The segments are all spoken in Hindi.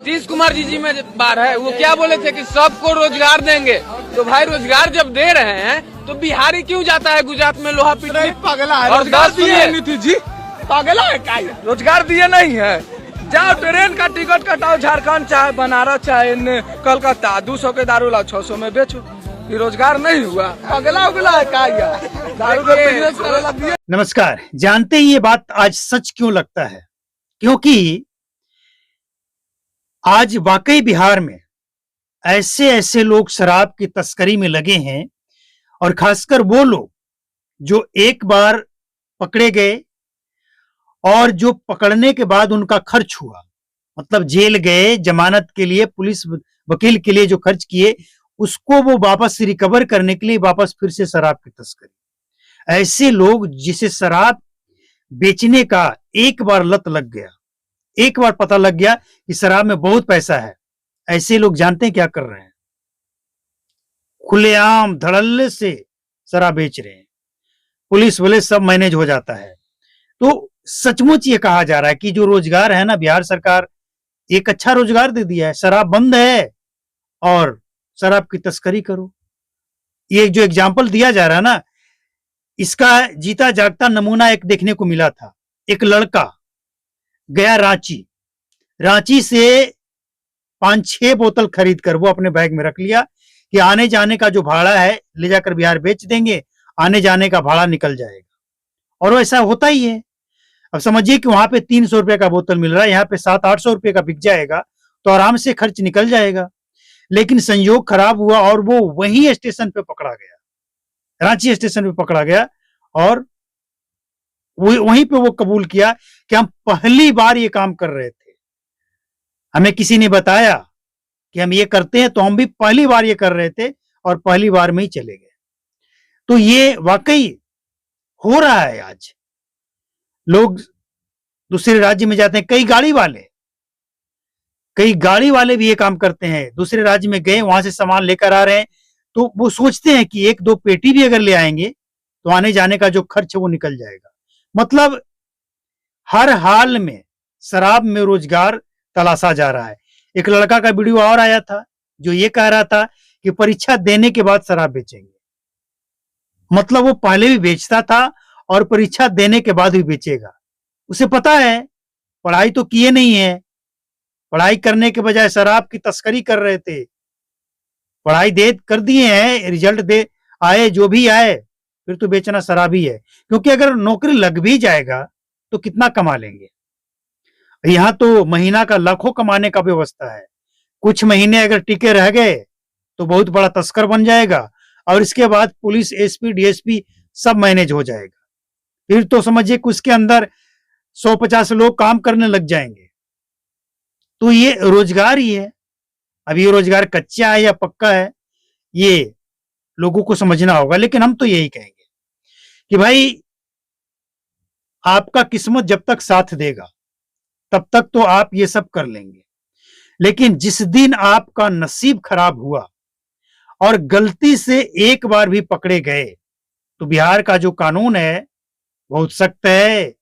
नीतीश कुमार जी में बात है, वो क्या बोले थे कि सबको रोजगार देंगे। तो भाई रोजगार जब दे रहे हैं तो बिहारी क्यों जाता है गुजरात में लोहा पीटने? पागला है, और रोजगार सुनिए, दिए नीतीश जी, पागला है क्या? रोजगार दिए नहीं है। जाओ ट्रेन का टिकट कटाओ, झारखंड चाहे बनारस चाहे कलकत्ता, 200 के दारू लाओ 600 में बेचो। ये रोजगार नहीं हुआ, पागला उगला है क्या? दारू का बिजनेस करेला दिए। नमस्कार। जानते ही ये बात आज सच क्यों लगता है? क्योंकि आज वाकई बिहार में ऐसे ऐसे लोग शराब की तस्करी में लगे हैं, और खासकर वो लोग जो एक बार पकड़े गए और जो पकड़ने के बाद उनका खर्च हुआ, मतलब जेल गए, जमानत के लिए, पुलिस वकील के लिए जो खर्च किए, उसको वो वापस रिकवर करने के लिए वापस फिर से शराब की तस्करी। ऐसे लोग जिसे शराब बेचने का एक बार लत लग गया, एक बार पता लग गया कि शराब में बहुत पैसा है, ऐसे लोग जानते हैं क्या कर रहे हैं? खुलेआम धड़ल्ले से शराब बेच रहे हैं। पुलिस वाले सब मैनेज हो जाता है। तो सचमुच ये कहा जा रहा है कि जो रोजगार है ना, बिहार सरकार एक अच्छा रोजगार दे दिया है। शराब बंद है और शराब की तस्करी करो। ये जो एग्जाम्पल दिया जा रहा है ना, इसका जीता जागता नमूना एक देखने को मिला था। एक लड़का गया रांची से 5-6 बोतल खरीद कर वो अपने बैग में रख लिया कि आने जाने का जो भाड़ा है ले जाकर बिहार बेच देंगे, आने जाने का भाड़ा निकल जाएगा। और ऐसा होता ही है। अब समझिए कि वहां पे 300 रुपए का बोतल मिल रहा है, यहाँ पे 700-800 रुपए का बिक जाएगा, तो आराम से खर्च निकल जाएगा। लेकिन संयोग खराब हुआ और वो वहीं स्टेशन पे पकड़ा गया, रांची स्टेशन पे पकड़ा गया, और वहीं पे वो कबूल किया कि हम पहली बार ये काम कर रहे थे। हमें किसी ने बताया कि हम ये करते हैं, तो हम भी पहली बार ये कर रहे थे और पहली बार में ही चले गए। तो ये वाकई हो रहा है। आज लोग दूसरे राज्य में जाते हैं। कई गाड़ी वाले भी ये काम करते हैं। दूसरे राज्य में गए, वहां से सामान लेकर आ रहे हैं, तो वो सोचते हैं कि 1-2 पेटी भी अगर ले आएंगे तो आने जाने का जो खर्च है वो निकल जाएगा। मतलब हर हाल में शराब में रोजगार तलाशा जा रहा है। एक लड़का का वीडियो और आया था जो ये कह रहा था कि परीक्षा देने के बाद शराब बेचेंगे। मतलब वो पहले भी बेचता था और परीक्षा देने के बाद भी बेचेगा। उसे पता है पढ़ाई तो किए नहीं है, पढ़ाई करने के बजाय शराब की तस्करी कर रहे थे। पढ़ाई दे कर दिए हैं, रिजल्ट दे आए जो भी आए, फिर तो बेचना शराब ही है। क्योंकि अगर नौकरी लग भी जाएगा तो कितना कमा लेंगे? यहाँ तो महीना का लाखों कमाने का व्यवस्था है। कुछ महीने अगर टिके रह गए तो बहुत बड़ा तस्कर बन जाएगा, और इसके बाद पुलिस, एसपी, डीएसपी सब मैनेज हो जाएगा। फिर तो समझिए कि उसके अंदर 100-50 लोग काम करने लग जाएंगे। तो ये रोजगार ही है। अब ये रोजगार कच्चा है या पक्का है, ये लोगों को समझना होगा। लेकिन हम तो यही कहेंगे कि भाई आपका किस्मत जब तक साथ देगा तब तक तो आप ये सब कर लेंगे। लेकिन जिस दिन आपका नसीब खराब हुआ और गलती से एक बार भी पकड़े गए, तो बिहार का जो कानून है बहुत सख्त है,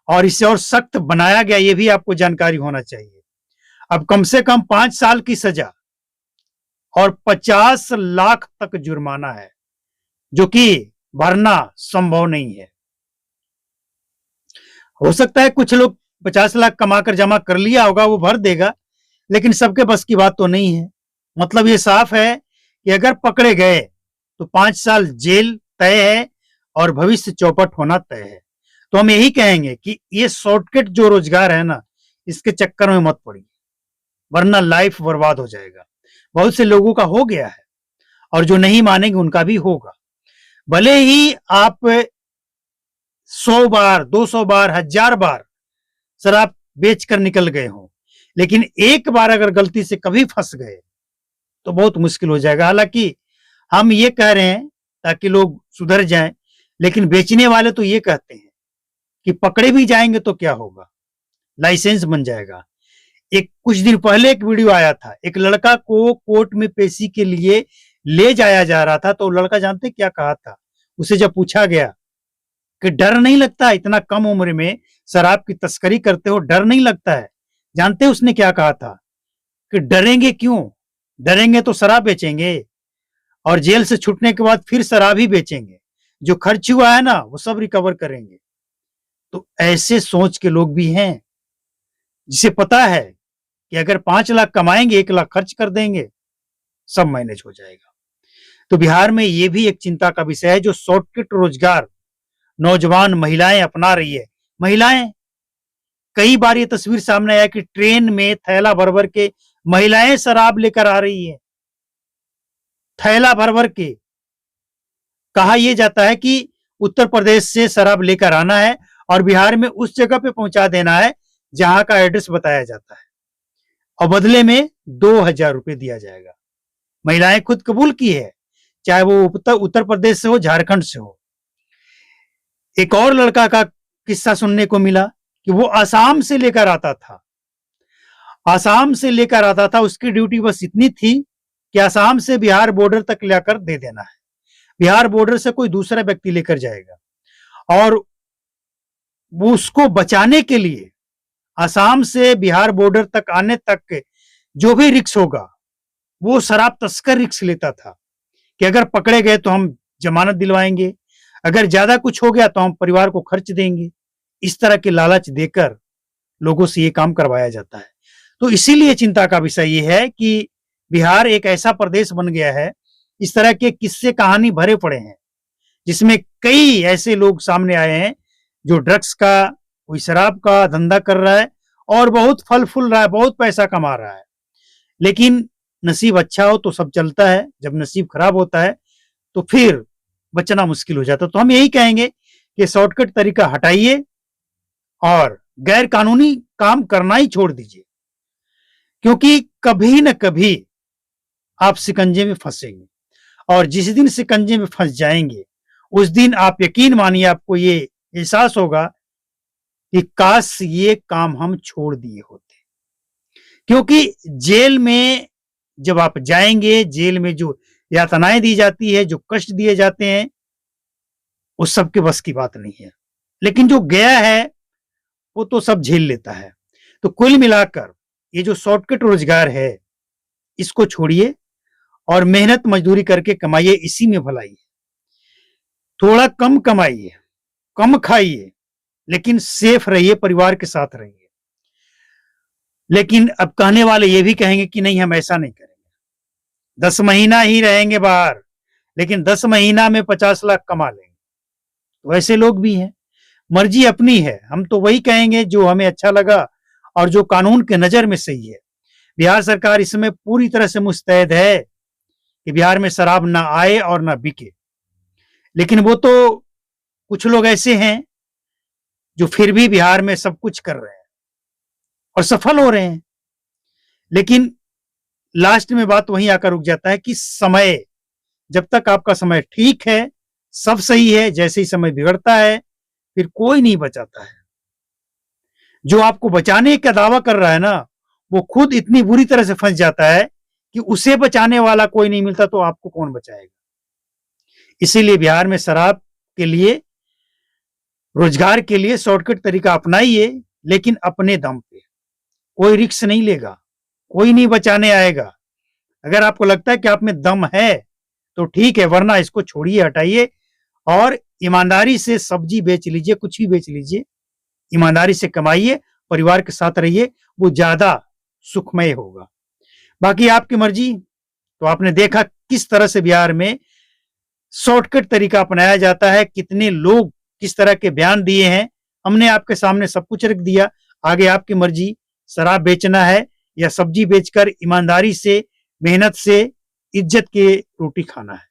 और इसे और सख्त बनाया गया, ये भी आपको जानकारी होना चाहिए। अब कम से कम 5 साल की सजा और 50 लाख तक जुर्माना है, जो कि भरना संभव नहीं है। हो सकता है कुछ लोग 50 लाख कमाकर जमा कर लिया होगा, वो भर देगा, लेकिन सबके बस की बात तो नहीं है। मतलब ये साफ है कि अगर पकड़े गए तो 5 साल जेल तय है और भविष्य चौपट होना तय है। तो हम यही कहेंगे कि ये शॉर्टकट जो रोजगार है ना, इसके चक्कर में मत पड़िए, वरना लाइफ बर्बाद हो जाएगा। बहुत से लोगों का हो गया है, और जो नहीं मानेंगे उनका भी होगा। भले ही आप 100 बार, 200 बार, 1000 बार शराब बेच कर निकल गए हो, लेकिन एक बार अगर गलती से कभी फंस गए तो बहुत मुश्किल हो जाएगा। हालांकि हम ये कह रहे हैं ताकि लोग सुधर जाएं, लेकिन बेचने वाले तो ये कहते हैं कि पकड़े भी जाएंगे तो क्या होगा, लाइसेंस बन जाएगा। एक कुछ दिन पहले एक वीडियो आया था, एक लड़का को कोर्ट में पेशी के लिए ले जाया जा रहा था, तो लड़का जानते क्या कहा था? उसे जब पूछा गया कि डर नहीं लगता, इतना कम उम्र में शराब की तस्करी करते हो, डर नहीं लगता है? जानते उसने क्या कहा था? कि डरेंगे क्यों? डरेंगे तो शराब बेचेंगे और जेल से छूटने के बाद फिर शराब ही बेचेंगे। जो खर्च हुआ है ना वो सब रिकवर करेंगे। तो ऐसे सोच के लोग भी हैं, जिसे पता है कि अगर 5 लाख कमाएंगे 1 लाख खर्च कर देंगे, सब मैनेज हो जाएगा। तो बिहार में ये भी एक चिंता का विषय है, जो शॉर्टकट रोजगार नौजवान महिलाएं अपना रही है। महिलाएं, कई बार ये तस्वीर सामने आया कि ट्रेन में थैला भर भर के महिलाएं शराब लेकर आ रही है, थैला भर भर के। कहा यह जाता है कि उत्तर प्रदेश से शराब लेकर आना है और बिहार में उस जगह पे पहुंचा देना है जहां का एड्रेस बताया जाता है, और बदले में 2000 रुपए दिया जाएगा। महिलाएं खुद कबूल की है, चाहे वो उत्तर प्रदेश से हो, झारखंड से हो। एक और लड़का का किस्सा सुनने को मिला कि वो आसाम से लेकर आता था। आसाम से लेकर आता था, उसकी ड्यूटी बस इतनी थी कि आसाम से बिहार बॉर्डर तक लेकर दे देना है। बिहार बॉर्डर से कोई दूसरा व्यक्ति लेकर जाएगा और वो उसको बचाने के लिए आसाम से बिहार बॉर्डर तक आने तक जो भी रिक्स होगा, वो शराब तस्कर रिक्स लेता था कि अगर पकड़े गए तो हम जमानत दिलवाएंगे, अगर ज्यादा कुछ हो गया तो हम परिवार को खर्च देंगे। इस तरह के लालच देकर लोगों से ये काम करवाया जाता है। तो इसीलिए चिंता का विषय ये है कि बिहार एक ऐसा प्रदेश बन गया है, इस तरह के किस्से कहानी भरे पड़े हैं, जिसमें कई ऐसे लोग सामने आए हैं जो ड्रग्स का, कोई शराब का धंधा कर रहा है और बहुत फल फूल रहा है, बहुत पैसा कमा रहा है। लेकिन नसीब अच्छा हो तो सब चलता है, जब नसीब खराब होता है तो फिर बचना मुश्किल हो जाता है। तो हम यही कहेंगे कि शॉर्टकट तरीका हटाइए और गैर कानूनी काम करना ही छोड़ दीजिए, क्योंकि कभी न कभी आप शिकंजे में फंसेंगे और जिस दिन शिकंजे में फंस जाएंगे उस दिन आप यकीन मानिए आपको ये एहसास होगा कि काश ये काम हम छोड़ दिए होते। क्योंकि जेल में जब आप जाएंगे, जेल में जो यातनाएं दी जाती है, जो कष्ट दिए जाते हैं, उस सब के बस की बात नहीं है। लेकिन जो गया है वो तो सब झेल लेता है। तो कुल मिलाकर ये जो शॉर्टकट रोजगार है, इसको छोड़िए और मेहनत मजदूरी करके कमाइए, इसी में भलाई है। थोड़ा कम कमाइए, कम खाइए, लेकिन सेफ रहिए, परिवार के साथ रहिए। लेकिन अब कहने वाले ये भी कहेंगे कि नहीं, हम ऐसा नहीं करेंगे, 10 महीना ही रहेंगे बाहर, लेकिन 10 महीना में 50 लाख कमा लेंगे। तो ऐसे लोग भी हैं। मर्जी अपनी है, हम तो वही कहेंगे जो हमें अच्छा लगा और जो कानून के नजर में सही है। बिहार सरकार इसमें पूरी तरह से मुस्तैद है कि बिहार में शराब ना आए और ना बिके। लेकिन वो तो कुछ लोग ऐसे हैं जो फिर भी बिहार में सब कुछ कर रहे हैं और सफल हो रहे हैं। लेकिन लास्ट में बात वहीं आकर रुक जाता है कि समय, जब तक आपका समय ठीक है, सब सही है, जैसे ही समय बिगड़ता है फिर कोई नहीं बचाता है। जो आपको बचाने का दावा कर रहा है ना, वो खुद इतनी बुरी तरह से फंस जाता है कि उसे बचाने वाला कोई नहीं मिलता, तो आपको कौन बचाएगा। इसीलिए बिहार में शराब के लिए, रोजगार के लिए शॉर्टकट तरीका अपनाइए, लेकिन अपने दम पे। कोई रिस्क नहीं लेगा, कोई नहीं बचाने आएगा। अगर आपको लगता है कि आप में दम है तो ठीक है, वरना इसको छोड़िए, हटाइए और ईमानदारी से सब्जी बेच लीजिए, कुछ भी बेच लीजिए, ईमानदारी से कमाइए, परिवार के साथ रहिए, वो ज्यादा सुखमय होगा। बाकी आपकी मर्जी। तो आपने देखा किस तरह से बिहार में शॉर्टकट तरीका अपनाया जाता है, कितने लोग किस तरह के बयान दिए हैं, हमने आपके सामने सब कुछ रख दिया। आगे आपकी मर्जी, शराब बेचना है या सब्जी बेचकर ईमानदारी से, मेहनत से, इज्जत की रोटी खाना है।